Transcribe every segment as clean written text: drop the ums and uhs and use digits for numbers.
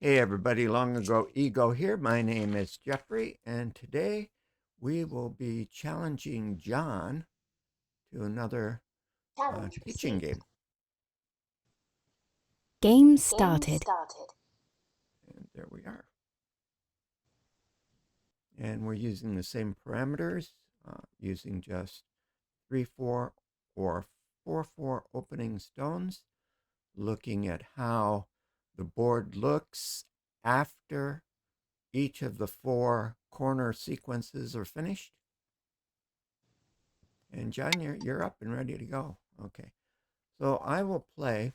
Hey everybody, Long Ago Ego here. My name is Jeffrey, and today we will be challenging John to another Challenge teaching received. game. Game Game started. started. And there we are. And we're using the same parameters, using just 3-4 or 4-4 opening stones, looking at how the board looks after each of the 4 corner sequences are finished. And John, you're up and ready to go. Okay. So I will play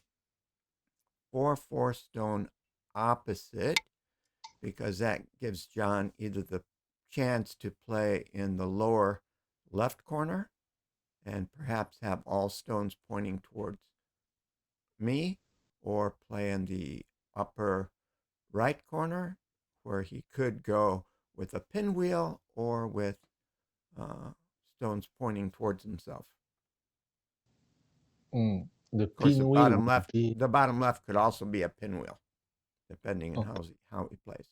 4-4 stone opposite because that gives John either the chance to play in the lower left corner and perhaps have all stones pointing towards me, or play in the upper right corner where he could go with a pinwheel or with uh, stones pointing towards himself. The Of course, pinwheel would be the bottom left could also be a pinwheel, depending on okay. how he plays.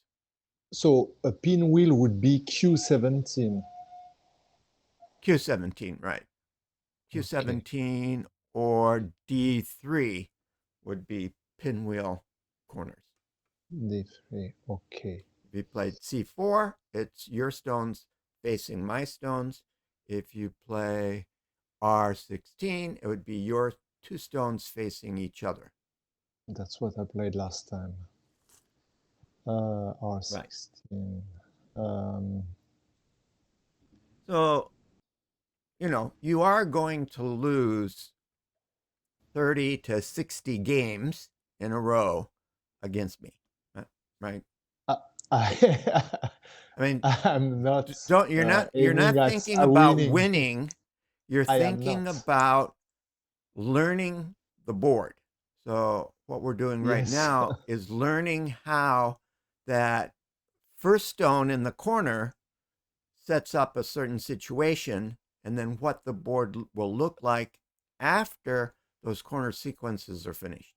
So a pinwheel would be Q17. Q17, right? Okay, Q17 or D3 would be pinwheel corners. D3. Okay, If you played C4, it's your stones facing my stones. If you play R16, it would be your 2 stones facing each other. that's what I played last time. Right. R16. Um, So, you are going to lose 30 to 60 games in a row against me, right? I, I, I mean, I'm not don't you're aiming not at thinking about winning. winning. You're I am thinking not. about learning the board. So what we're doing right Yes. now is learning how that first stone in the corner sets up a certain situation, and then what the board will look like after those corner sequences are finished.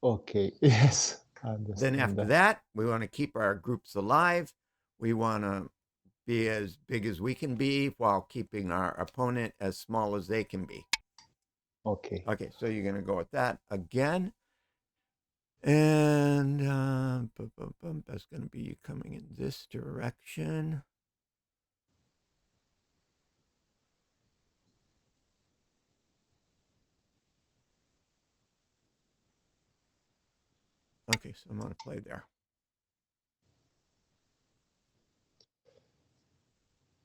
Okay. Yes, I Then understand after that. that, we want to keep our groups alive. We want to be as big as we can be while keeping our opponent as small as they can be. Okay. Okay, so you're going to go with that again. And that's going to be you coming in this direction. Okay, so I'm going to play there.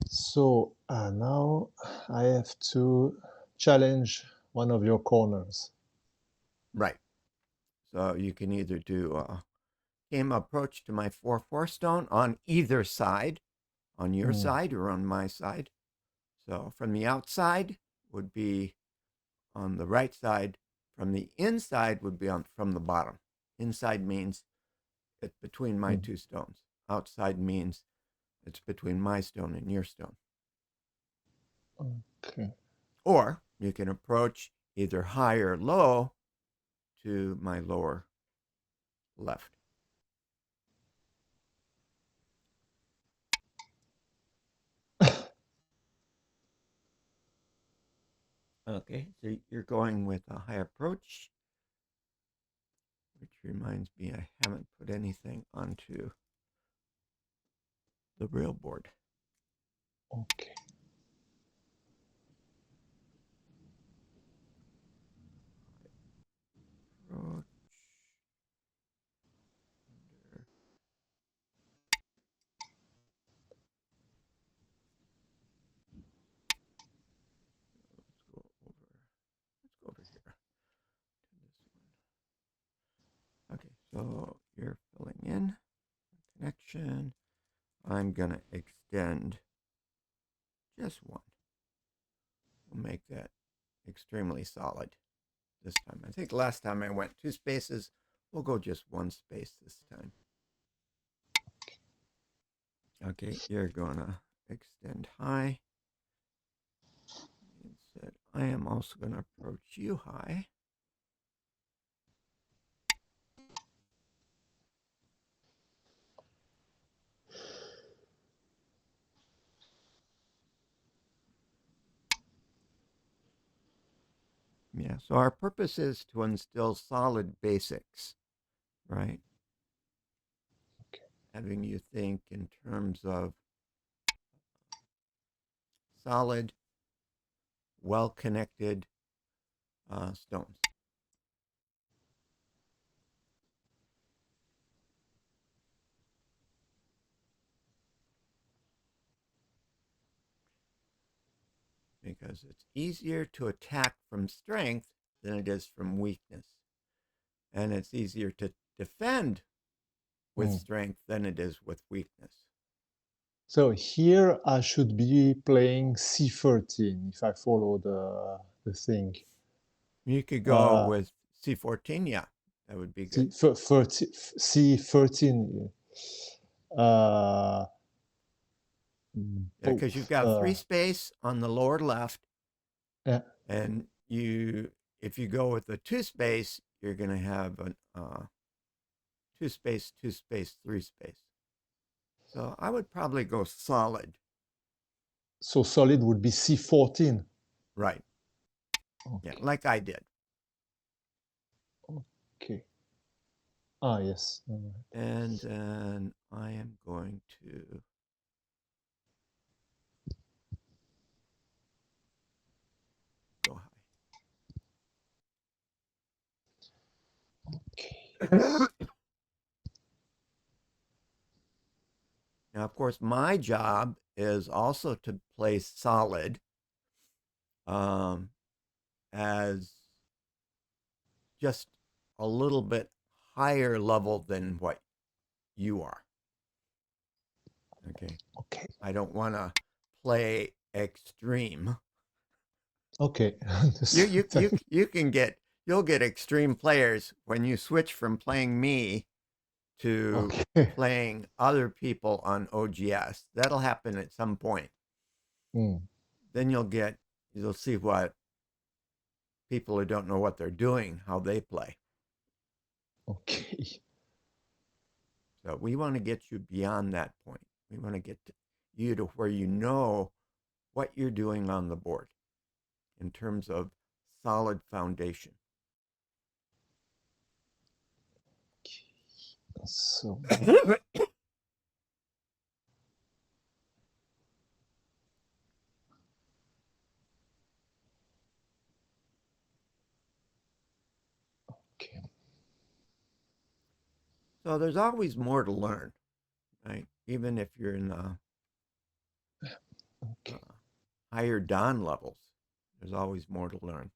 So now I have to challenge one of your corners. Right. So you can either do a game approach to my 4-4 stone on either side, on your Mm, side or on my side. So from the outside would be on the right side. From the inside would be from the bottom. Inside means it's between my mm. 2 stones. Outside means it's between my stone and your stone. Okay. Or you can approach either high or low to my lower left. Okay, so you're going with a high approach, which reminds me I haven't put anything onto the real board. Okay. Approach. Under. Let's go over. Let's go over here to this one. Okay, so you're filling in connection. I'm gonna extend just one. We'll make that extremely solid this time. I think last time I went 2 spaces. We'll go just 1 space this time. Okay, you're gonna extend high. Instead, I am also gonna approach you high. So our purpose is to instill solid basics, right? Okay. Having you think in terms of solid, well-connected stones. Because it's easier to attack from strength than it is from weakness. And it's easier to defend with strength than it is with weakness. So here I should be playing c13 if I follow the thing. You could go with c14, yeah, that would be good. C13. Because you've got free space on the lower left, yeah. and if you go with the two space, you're going to have a two space, 3 space. So I would probably go solid. So solid would be c14. Right. Okay. Yeah, like I did. Okay. Ah, yes. And then I am going to go high. Okay. Now, of course, my job is also to play solid as just a little bit higher level than what you are. Okay. Okay. I don't want to play extreme. Okay. You'll get extreme players when you switch from playing me to playing other people on OGS. That'll happen at some point. Then you'll see what people who don't know what they're doing, how they play. Okay. So we want to get you beyond that point. We want to get you to where you know what you're doing on the board in terms of solid foundation. So okay. So there's always more to learn, right? Even if you're in the higher Dan levels, there's always more to learn.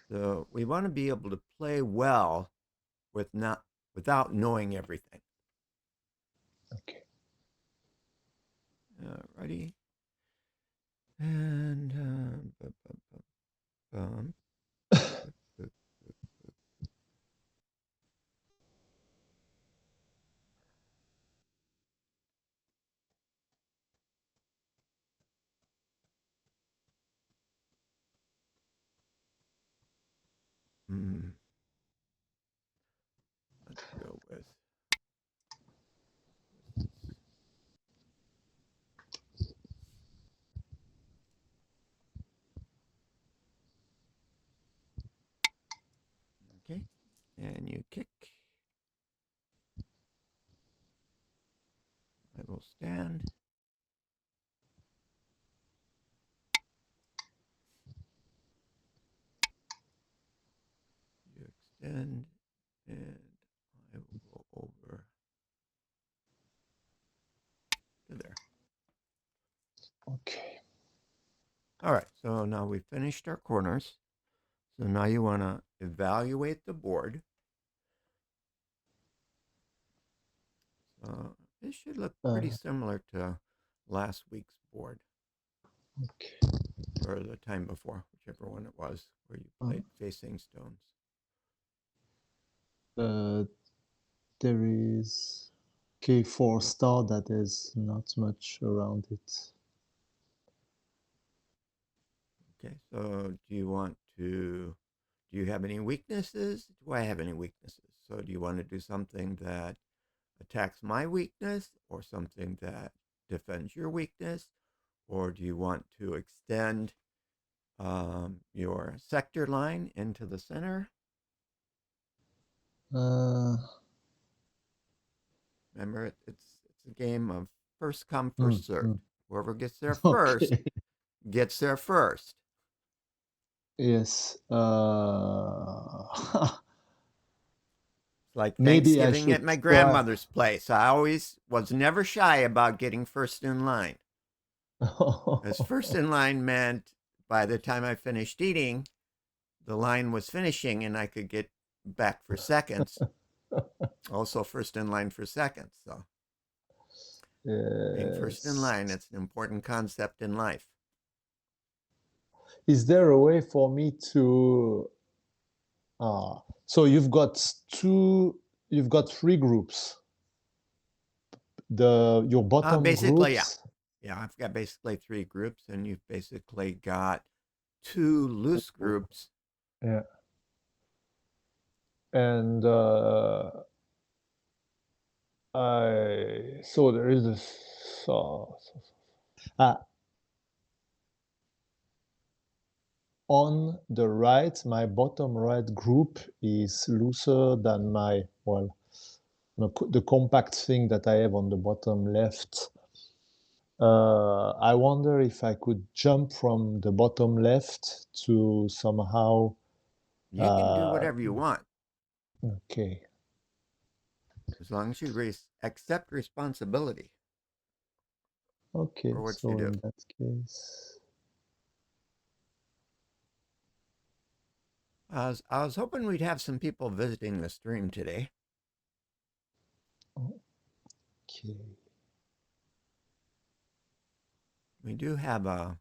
So we want to be able to play well without knowing everything. Okay. Ready? And let's go with okay, and you kick. I will stand. You extend, and I will go over to there. Okay. All right, so now we've finished our corners. So now you want to evaluate the board. This should look pretty similar to last week's board. Okay. Or the time before, whichever one it was, where you played facing stones. There is K4 star that is not much around it. Okay, so do you have any weaknesses? Do I have any weaknesses? So do you want to do something that attacks my weakness or something that defends your weakness? Or do you want to extend your sector line into the center? Uh, Remember, it's a game of first come, mm, first served. mm. Whoever gets there first Okay. gets there first. Yes. It's like Maybe I Thanksgiving should at my try. grandmother's place. I always was never shy about getting first in line. As first in line meant by the time I finished eating, the line was finishing and I could get back for seconds. Also, first in line for seconds. So, being first in Yes. line, it's an important concept in life. Is there a way for me to so you've got three groups. Your bottom Basically, yeah. groups, Yeah, I've got basically three groups, and you've basically got two loose groups. yeah, and I so there is this uh, on the right, my bottom right group is looser than the compact thing that I have on the bottom left. I wonder if I could jump from the bottom left to somehow. You can do Uh, whatever you want okay, as long as you accept responsibility okay. for what you So do. in that case, I was hoping we'd have some people visiting the stream today. okay. We do have a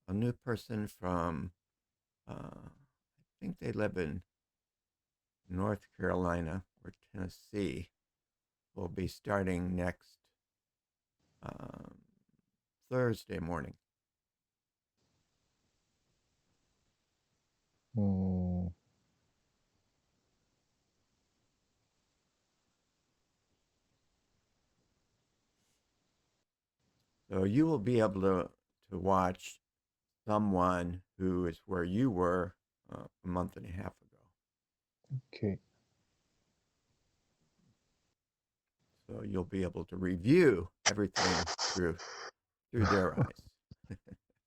new person from, I think they live in North Carolina or Tennessee. Will be starting next um, Thursday morning. Hmm. So you will be able to watch someone who is where you were a month and a half ago. Okay. So you'll be able to review everything through their eyes,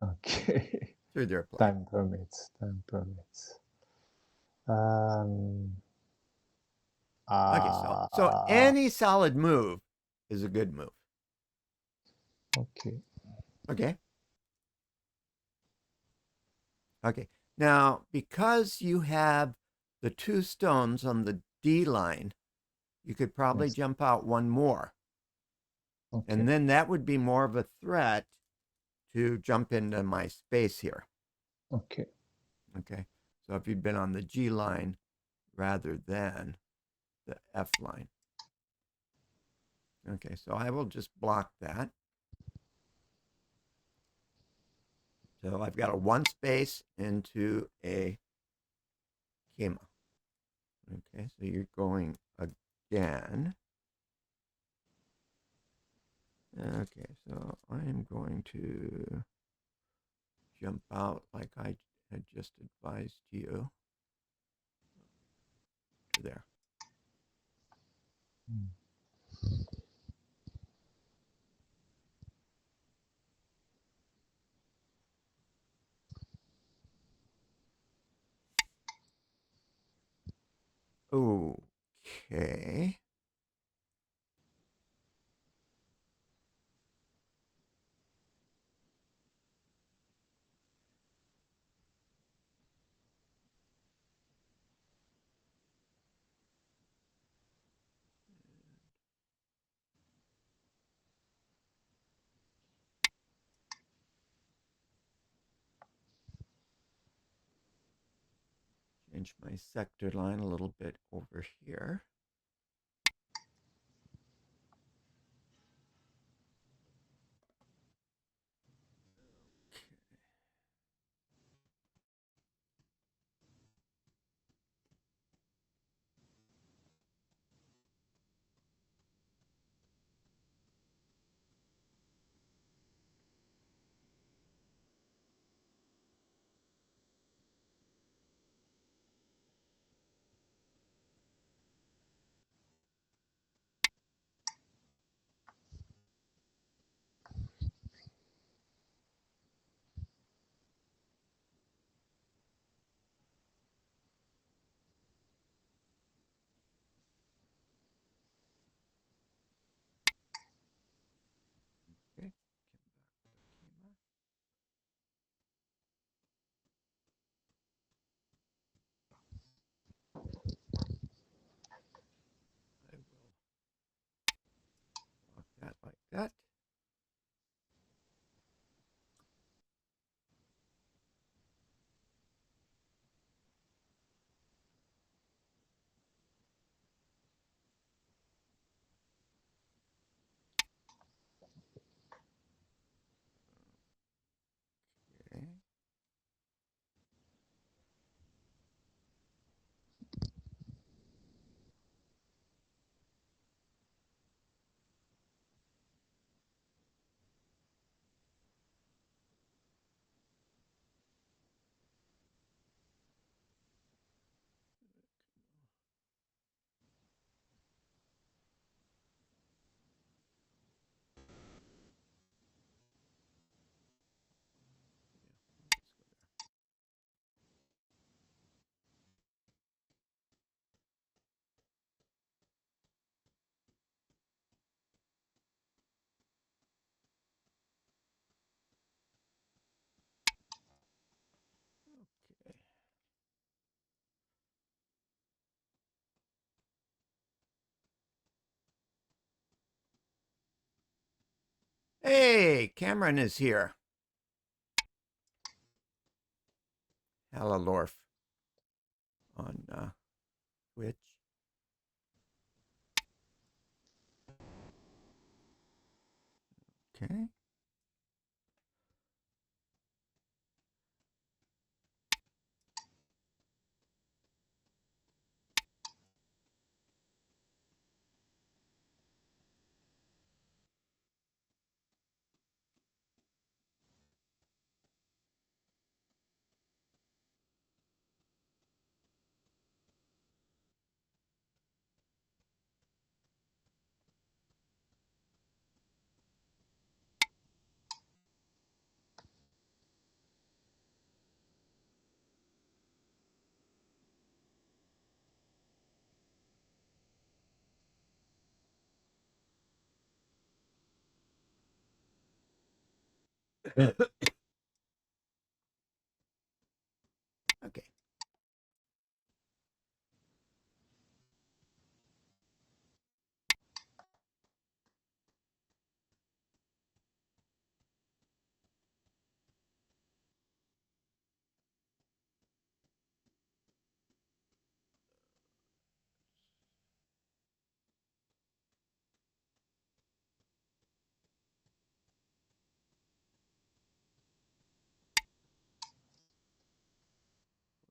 Okay. through their play. Time permits. Time permits. Um. Okay, so Ah. any solid move is a good move. Okay. Okay. Okay. Now, because you have the two stones on the D line, you could probably Yes. jump out one more. Okay. And then that would be more of a threat to jump into my space here. Okay. Okay. So if you'd been on the G line rather than the F line. Okay, so I will just block that. So I've got a one space into a Kima. Okay, so you're going again. Okay, so I am going to jump out like I had just advised you to there. Hmm. Okay. Change my sector line a little bit over here. Hey, Cameron is here. Hallalorf on Twitch. Okay. Okay.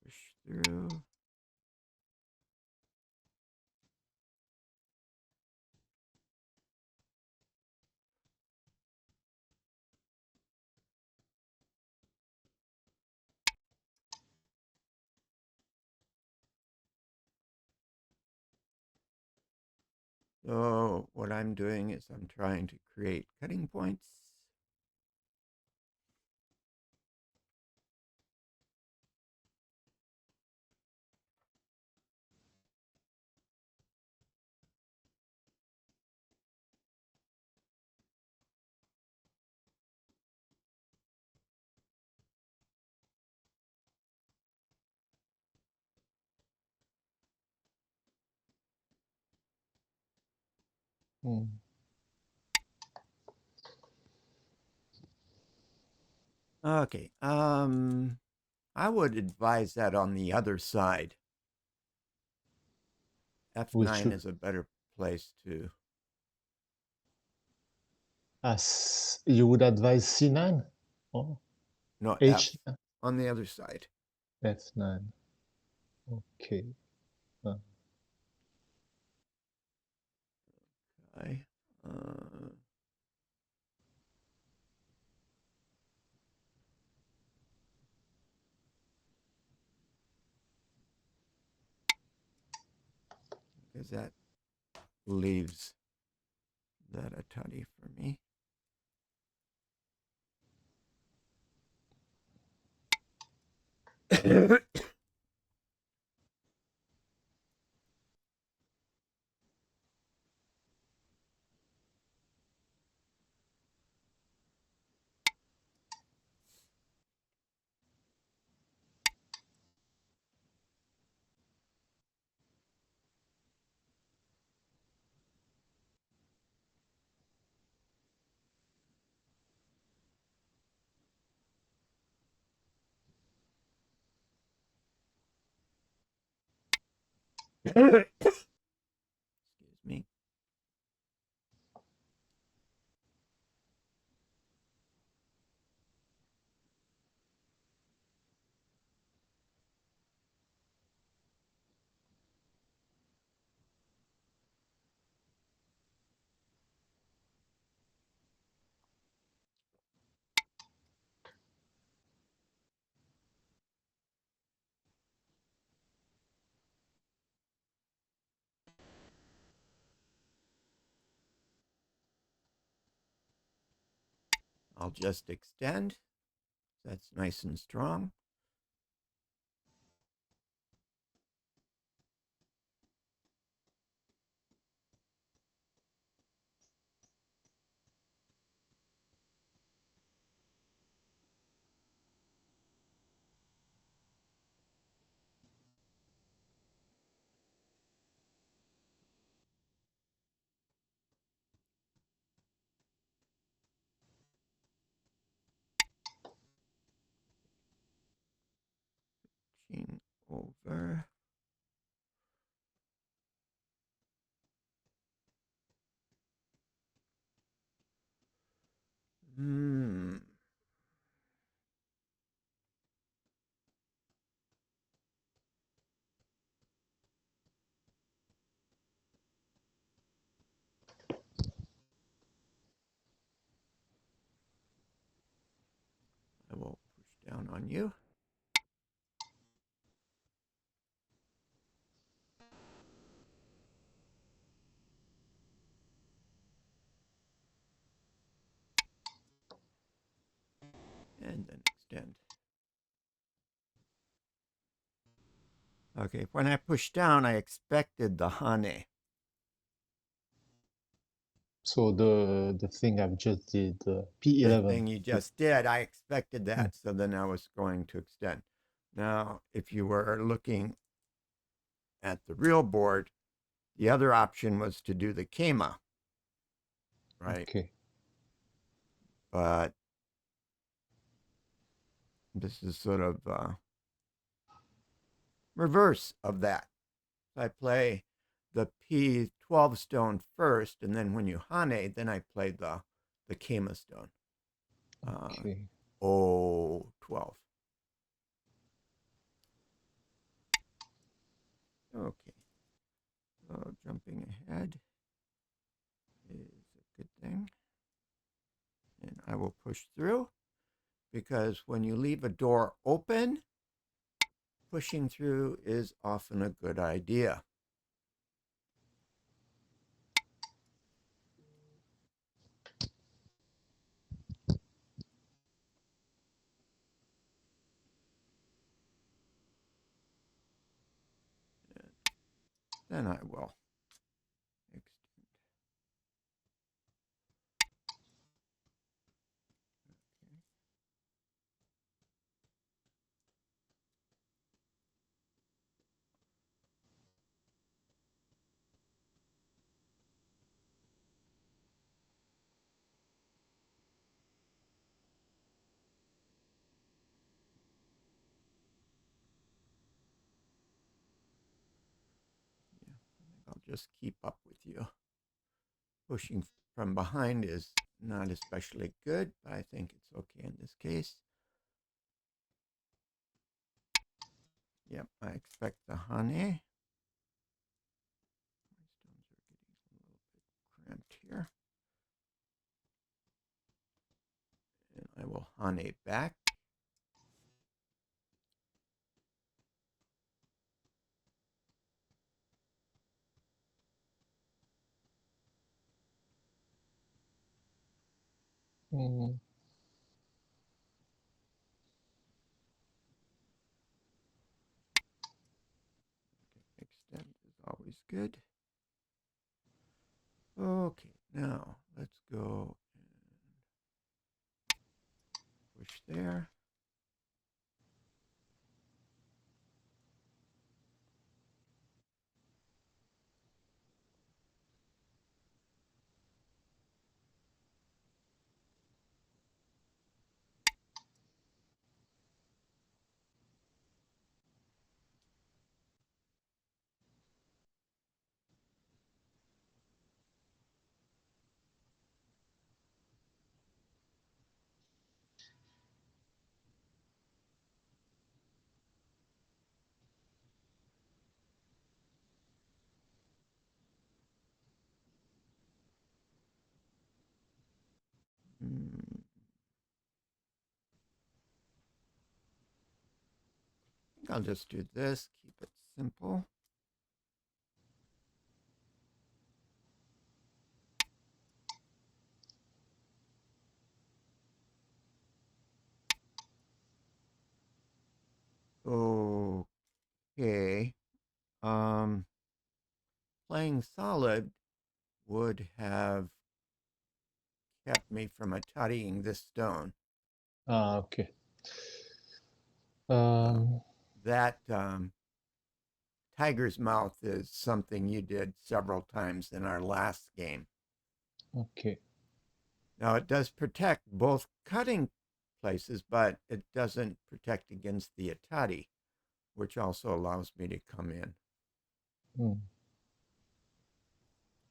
Push through. So what I'm doing is I'm trying to create cutting points. Mm. Okay. I would advise that on the other side. We F9 should is a better place to. as you would advise C9 or No, F H on the other side. F9. Okay. Okay. Uh, because that leaves that a tutty for me. Excuse me. I'll just extend. That's nice and strong. on you. And then extend. Okay, when I pushed down, I expected the hane. So the thing I've just did, The P11. thing you just did, I expected that, so then I was going to extend. Now, if you were looking at the real board, the other option was to do the kema, right? Okay. But this is sort of reverse of that. I play the P12 stone first, and then when you hane, then I play the kema stone. Okay. 012. Okay. So jumping ahead is a good thing. And I will push through because when you leave a door open, pushing through is often a good idea. And then I will extend. Okay. Yeah, I'll just keep up with you. Pushing from behind is not especially good, but I think it's okay in this case. Yep, I expect the hane. My stones are getting a little bit cramped here. And I will hane back. Mm. Extend is always good. Okay, now let's go and push there. Mm, I think I'll just do this, keep it simple. Okay. Um, Playing solid would have kept me from atariing this stone. Ah, okay. That tiger's mouth is something you did several times in our last game. Okay. Now, it does protect both cutting places, but it doesn't protect against the atari, which also allows me to come in. Mm.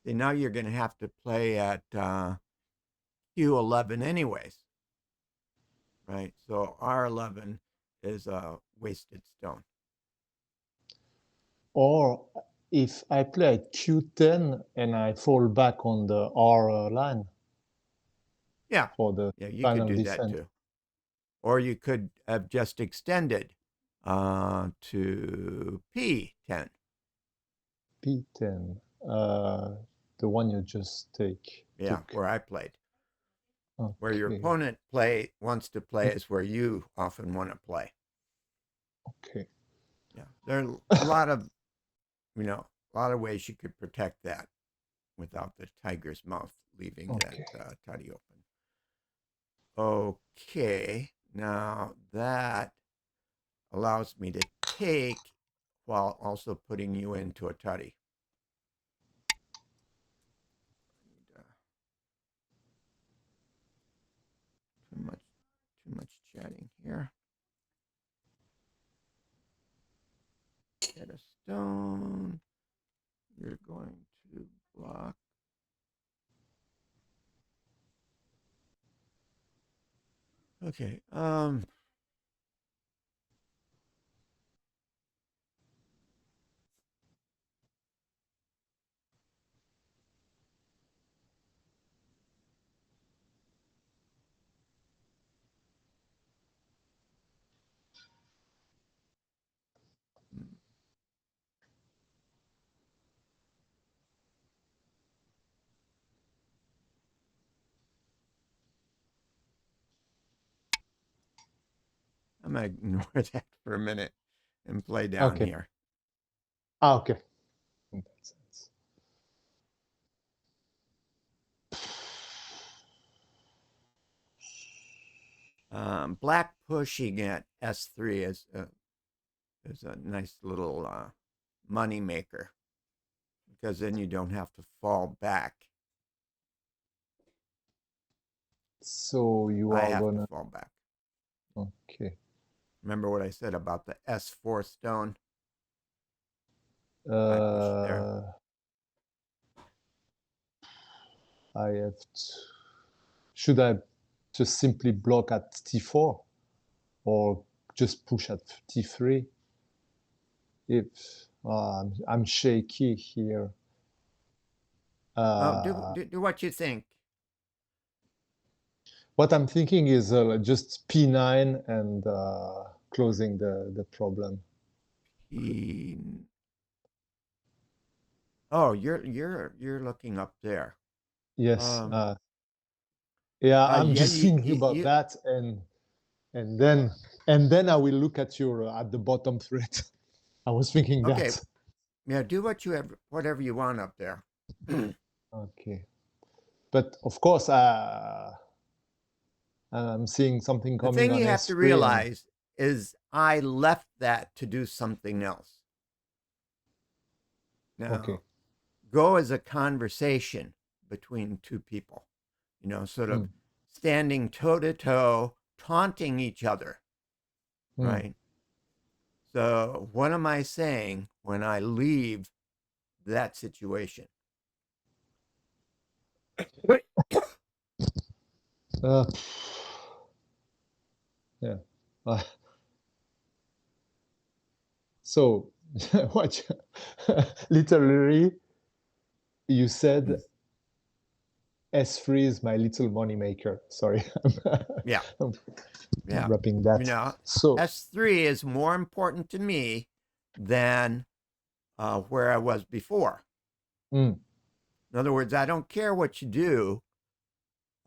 See, now you're going to have to play at Q11 anyways, right? So R11 is a wasted stone. Or if I play at Q10 and I fall back on the R line Yeah, for the yeah, you could final do that descent. too. or you could have just extended to P10. P10. The one you just took. Where I played. Okay. Where your opponent wants to play is where you often want to play. Okay. Yeah, there are a lot of, a lot of ways you could protect that without the tiger's mouth leaving that tutty open. Okay, now that allows me to take while also putting you into a tutty. Too much chatting here. Get a stone. You're going to block. Okay. I'm going to ignore that for a minute and play down here. Okay. In that sense. Black pushing at S3 is a nice little money maker, because then you don't have to fall back. So you I are have gonna to fall back. Okay. Remember what I said about the S4 stone? I have to. Should I just simply block at T4 or just push at T3? If I'm shaky here. Do what you think. What I'm thinking is just P9 and closing the problem. Oh, you're looking up there. Yes. Yeah, I'm just thinking about that, and then I will look at your at the bottom thread. I was thinking that. Yeah, do whatever you want up there. Okay, but of course, I'm seeing something coming. The thing on you have to realize is I left that to do something else. Now, go as a conversation between two people, sort of standing toe to toe, taunting each other, right? So, what am I saying when I leave that situation? Yeah. So, what? Literally, you said S3 is my little money maker. Sorry. Yeah. I'm wrapping that. So S3 is more important to me than where I was before. In other words, I don't care what you do.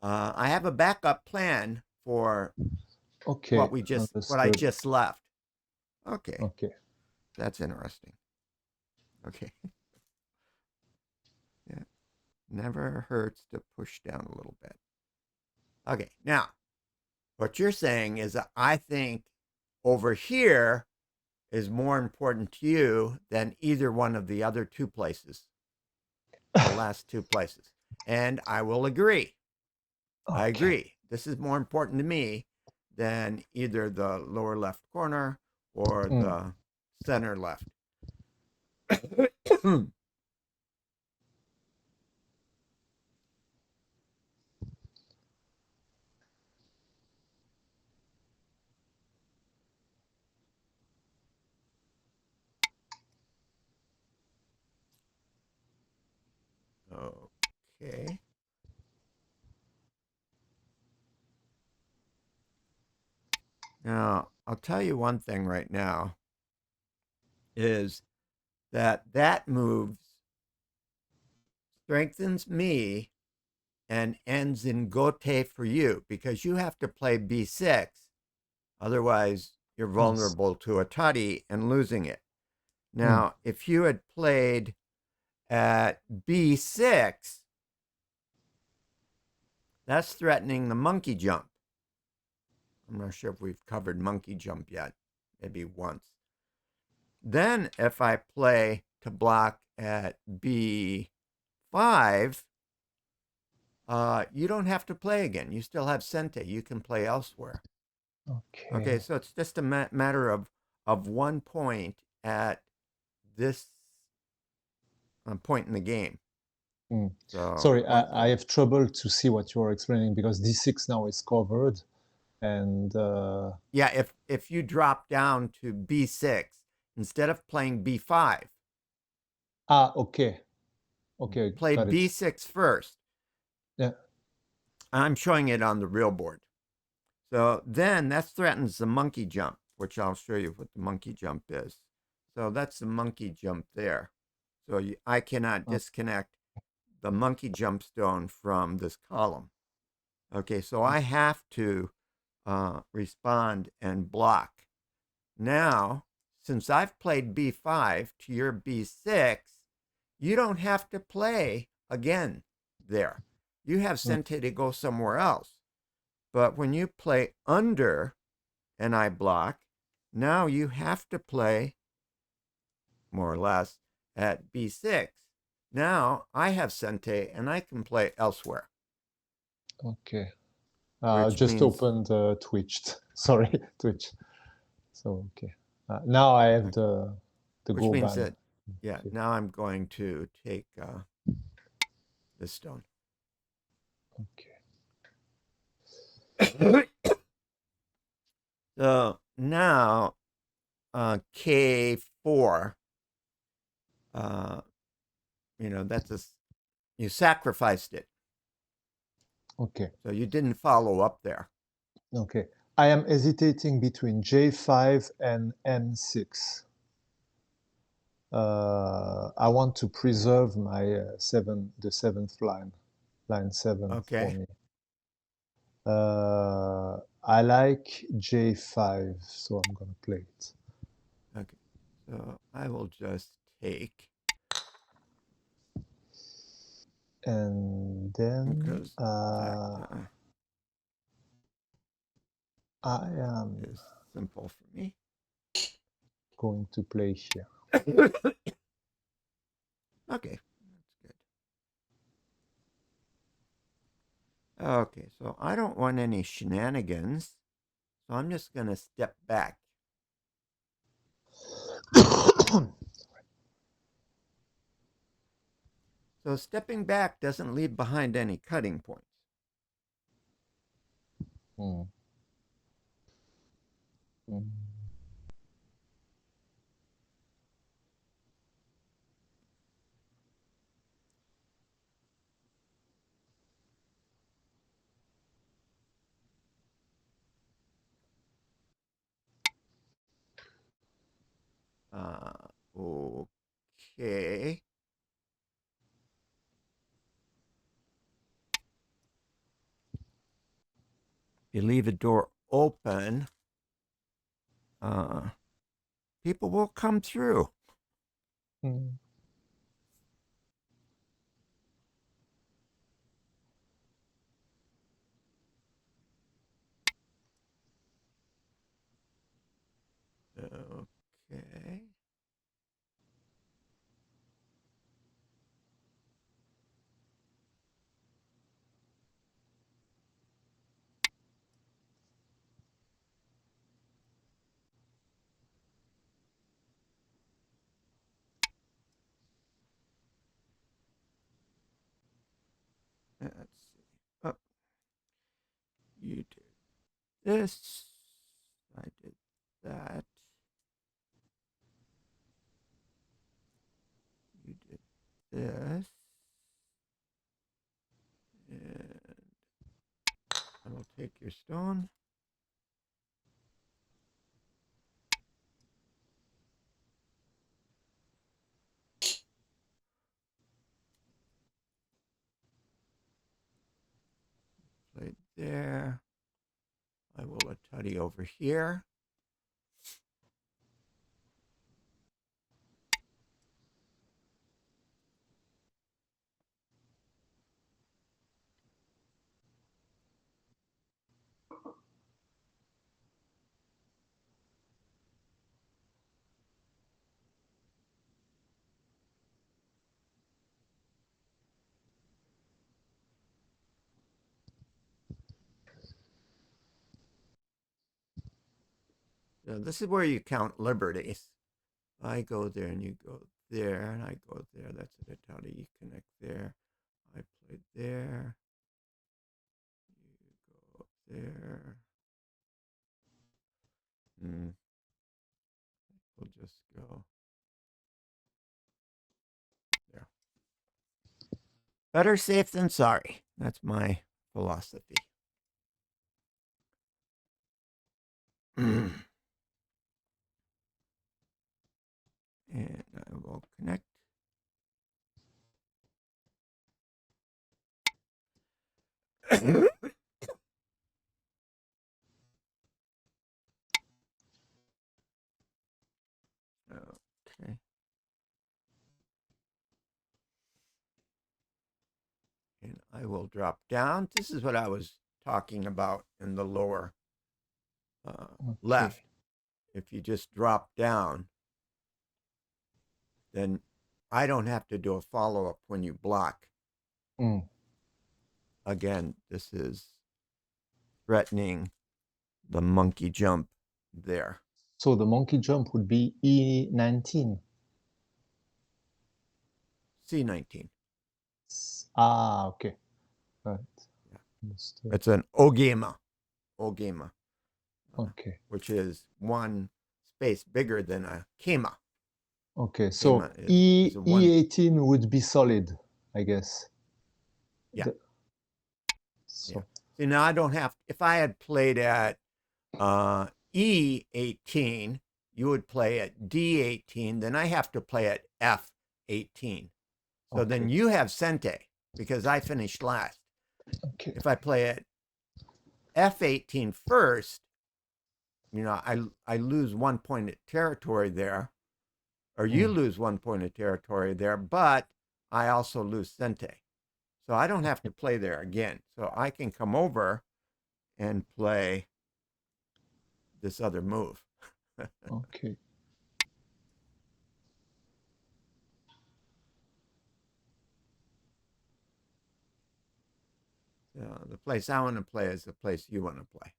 I have a backup plan for what I just left. Okay. That's interesting. Okay. Yeah. Never hurts to push down a little bit. Okay. Now, what you're saying is that I think over here is more important to you than either one of the other two places, the last two places. And I will agree. I agree. This is more important to me than either the lower left corner or the center left. Okay. Now, I'll tell you one thing right now is that move strengthens me and ends in gote for you because you have to play b6. Otherwise, you're Yes. vulnerable to a tutty and losing it. Mm. Now, if you had played at b6, that's threatening the monkey jump. I'm not sure if we've covered monkey jump yet, maybe once. Then, if I play to block at b5, you don't have to play again. You still have Sente. You can play elsewhere. Okay, Okay. so it's just a matter of 1 point at this point in the game. Mm. So Sorry, one I point. have trouble to see what you're explaining because d6 now is covered, and Yeah, if you drop down to b6 instead of playing b5, okay, okay, play got it. b6 first. Yeah. I'm showing it on the real board. So then that threatens the monkey jump, which I'll show you what the monkey jump is. So that's the monkey jump there. So I cannot disconnect the monkey jump stone from this column. Okay, so I have to respond and block. Now, since I've played b5 to your b6, you don't have to play again there. You have Mm. Sente to go somewhere else. But when you play under and I block, now you have to play more or less at b6. Now I have Sente and I can play elsewhere, Okay. which Just means opened Twitch. Sorry, Twitch. So okay. Now I have the which go means ban. that yeah. Okay. Now I'm going to take this stone. Okay. So now K4, uh, that's you sacrificed it. Okay. So you didn't follow up there. Okay. I am hesitating between J5 and M6. I want to preserve my the seventh line 7 for Okay. me. I like J5, so I'm gonna play it. Okay. So I will just take And then because that I am is simple for me. going to play here. Okay, that's good. Okay, so I don't want any shenanigans. So I'm just going to step back. So stepping back doesn't leave behind any cutting points. Hmm. Hmm. Okay. You leave a door open, people will come through. Hmm. Okay. Let's see. Oh, you did this. I did that. You did this. And I will take your stone. there. I will Atari over here. Now, this is where you count liberties. I go there and you go there, and I go there. That's it. How do you connect there? I play there. You go up there. We'll just go there. Better safe than sorry. That's my philosophy. And I will connect. Okay. And I will drop down. This is what I was talking about in the lower left. If you just drop down, then I don't have to do a follow-up when you block. Again, this is threatening the monkey jump there. So the monkey jump would be E19. C19. Ah, okay. Right. Yeah. Understood. It's an ogema. Ogema. Okay. Which is one space bigger than a kema. Okay, so Kema is E18 would be solid, I guess. Yeah. So. See, now I don't have, if I had played at E18, you would play at D18, then I have to play at F18. So then you have Sente because I finished last. Okay. If I play at F18 first, I lose 1 point of territory there, or you lose 1 point of territory there, but I also lose Sente. So I don't have to play there again. So I can come over and play this other move. Okay. The place I want to play is the place you want to play.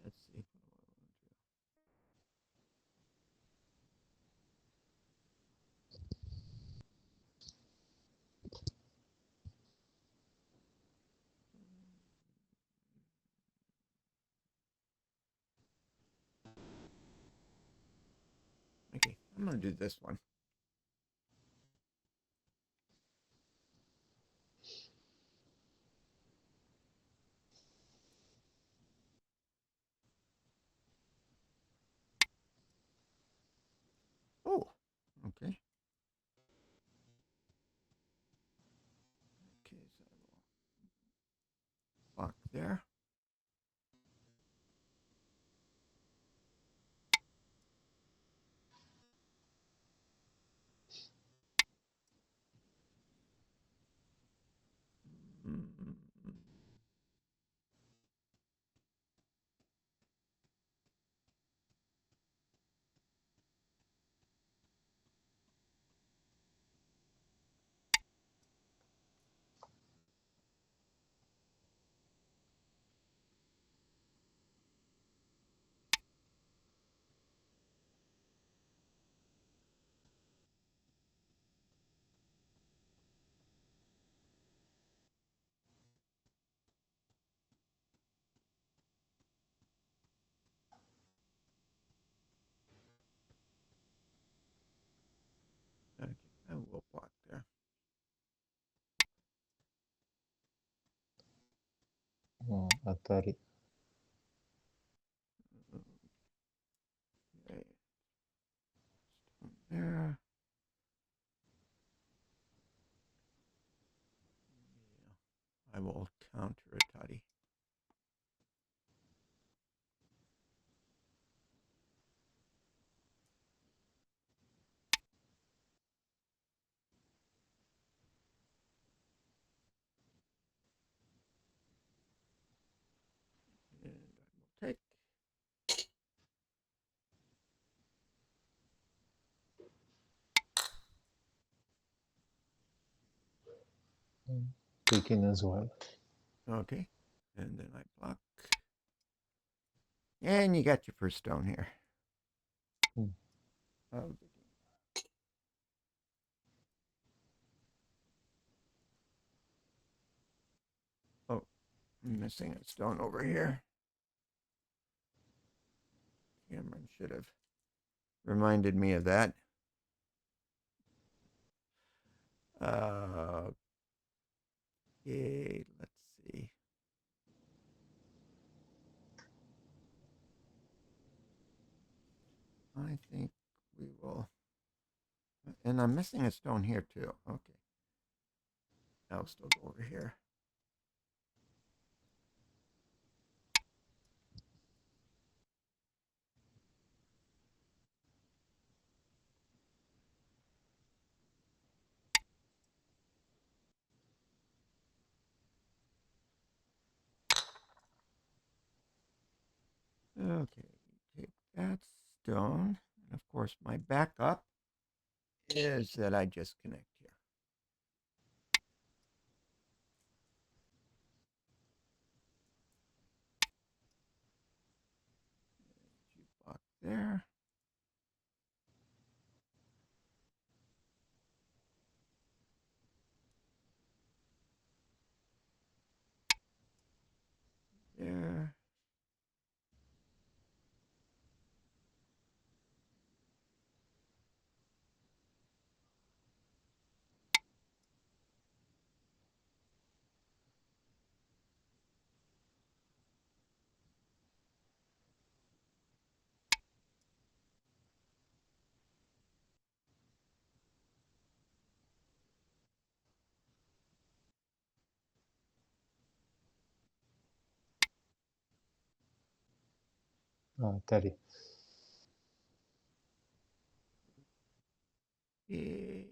Let's see. Okay, I'm going to do this one. Oh, okay. Okay, so I will block there. I will block there. Atari. Okay. There. Yeah. I will counter Atari. And I will take. Taking as well. Okay. And then I block. And you got your first stone here. Oh, oh, I'm missing a stone over here. Cameron should have reminded me of that. Okay, let's see. I think we will. And I'm missing a stone here too. Okay. I'll still go over here. Okay, take that stone. And of course, my backup is that I just connect here. Block there. There. Atari. Okay.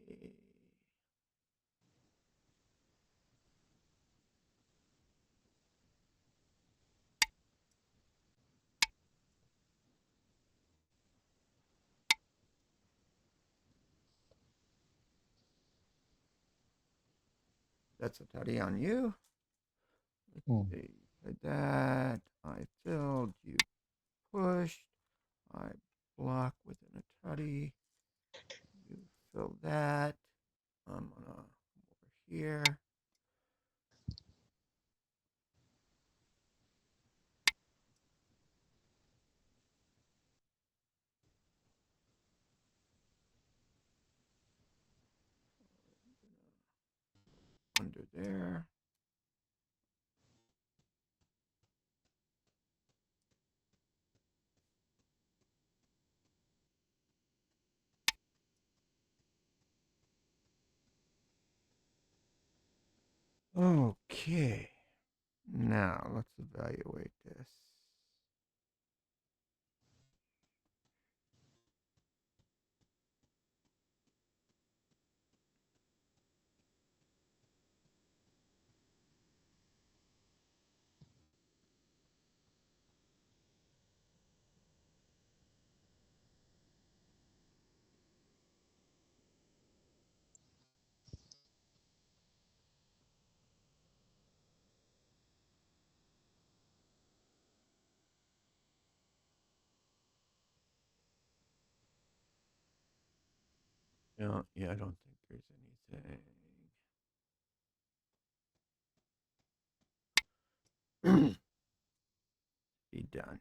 That's a tutty on you. Let's see. Did that. I filled. You pushed. I block with an Atari. You fill that. I'm gonna come over here. Under there. Okay. Now let's evaluate this. No, yeah, I don't think there's anything. Be done.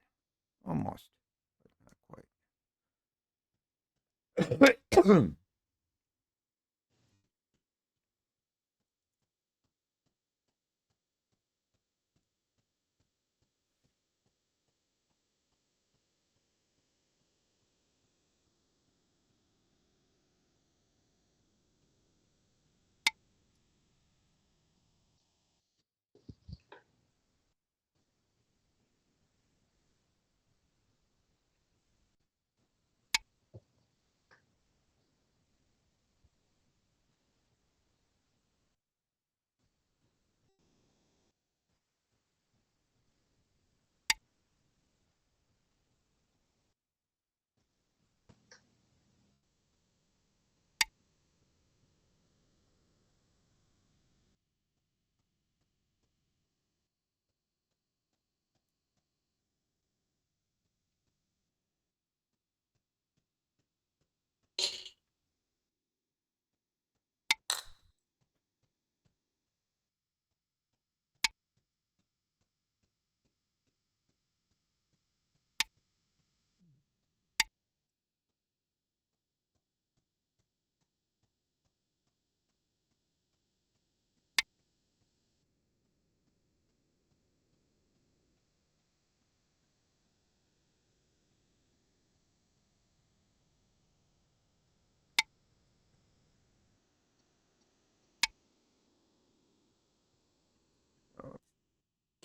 Almost, but not quite.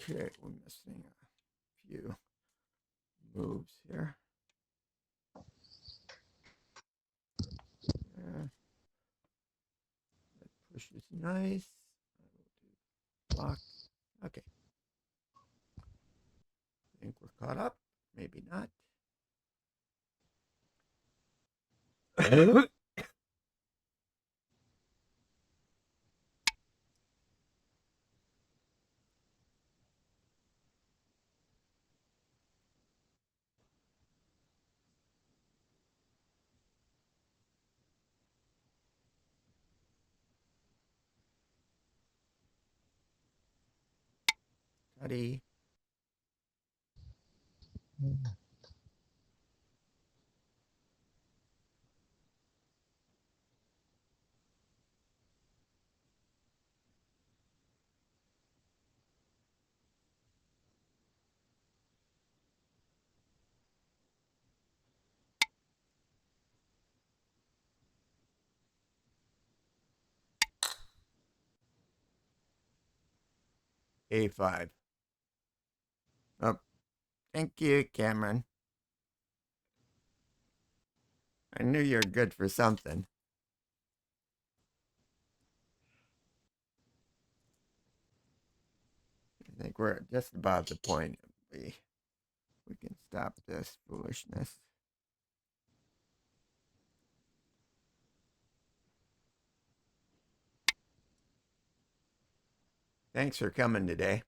Okay, we're missing a few moves here. Yeah. That push is nice. I will do block. Okay. I think we're caught up. Maybe not. Study. Mm. A5. Oh, thank you, Cameron. I knew you were good for something. I think we're just about the point we can stop this foolishness. Thanks for coming today.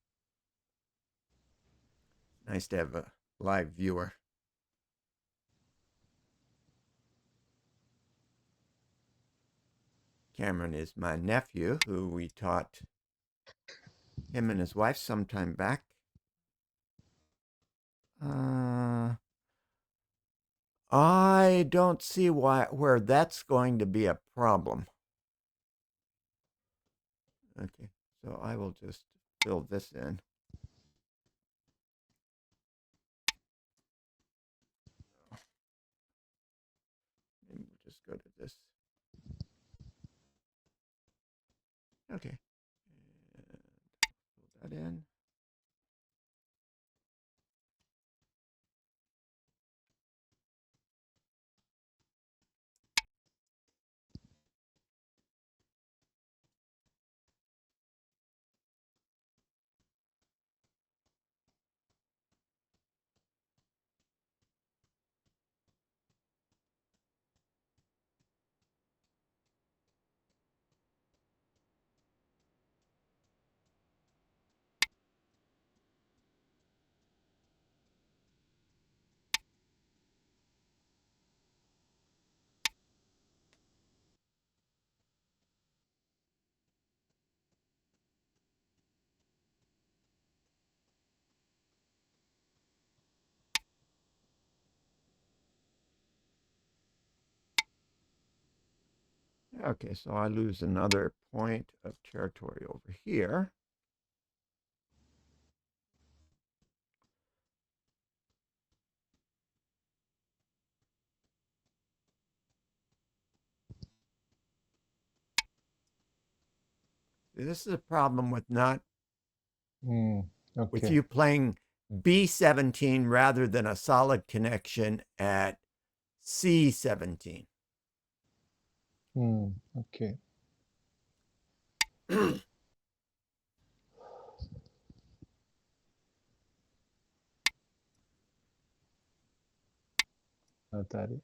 Nice to have a live viewer. Cameron is my nephew, who we taught him and his wife some time back. I don't see where that's going to be a problem. Okay, so I will just fill this in. Maybe we'll just go to this. Okay, and fill that in. Okay, so I lose another point of territory over here. This is a problem with not with Okay. you playing B17 rather than a solid connection at C17. Okay. Notare.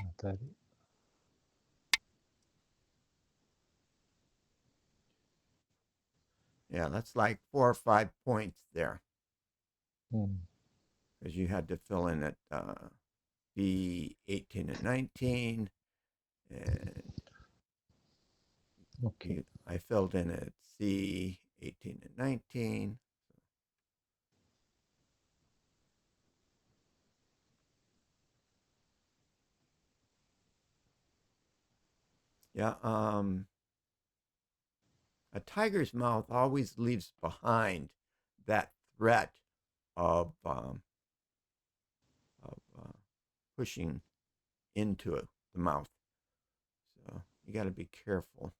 Notare. Yeah, that's like 4 or 5 points there Mm. because you had to fill in at B18 and 19, and Okay. I filled in at C18 and 19. Yeah, a tiger's mouth always leaves behind that threat of pushing into the mouth. So you got to be careful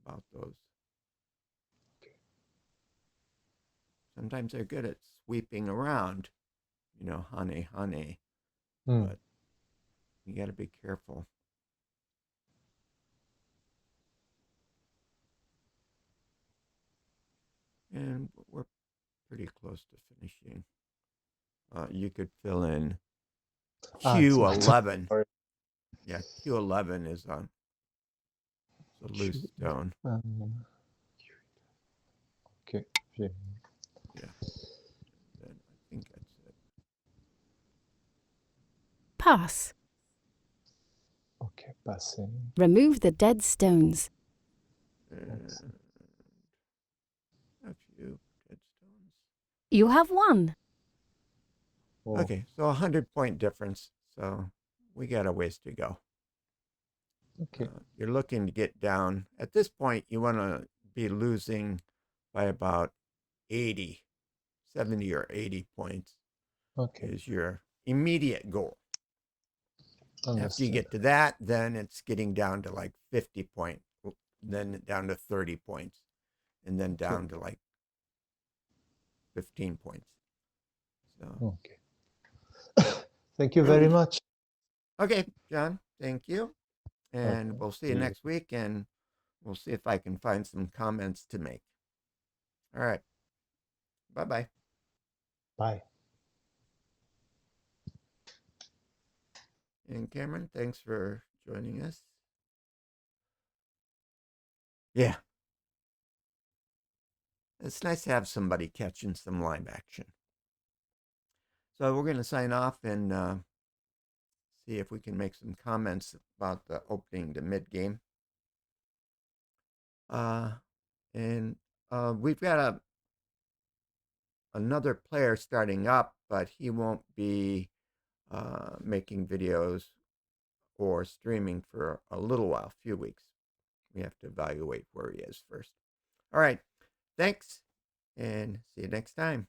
about those. Sometimes they're good at sweeping around, honey, honey, Mm. but you got to be careful. And we're pretty close to finishing. You could fill in It's my turn. Q11. Sorry. Yeah, Q11 is a loose stone. Okay. Yeah, then I think that's it. Pass. Okay, passing. Remove the dead stones. And a few dead stones. You have won. Oh, Okay, so 100-point difference. So we got a ways to go. okay. You're looking to get down. At this point, you want to be losing by about 80, 70 or 80 points Okay. is your immediate goal. After you Understood. get to that, then it's getting down to like 50 points, then down to 30 points, and then down to like 15 points. So, Okay. Thank you very much. okay, John, thank you. And Okay. we'll see you See you. next week, and we'll see if I can find some comments to make. All right. Bye-bye. Bye. And Cameron, thanks for joining us. Yeah. It's nice to have somebody catching some live action. So we're going to sign off and see if we can make some comments about the opening to mid-game. And we've got another player starting up, but he won't be making videos or streaming for a little while, a few weeks. We have to evaluate where he is first. All right. Thanks, and see you next time.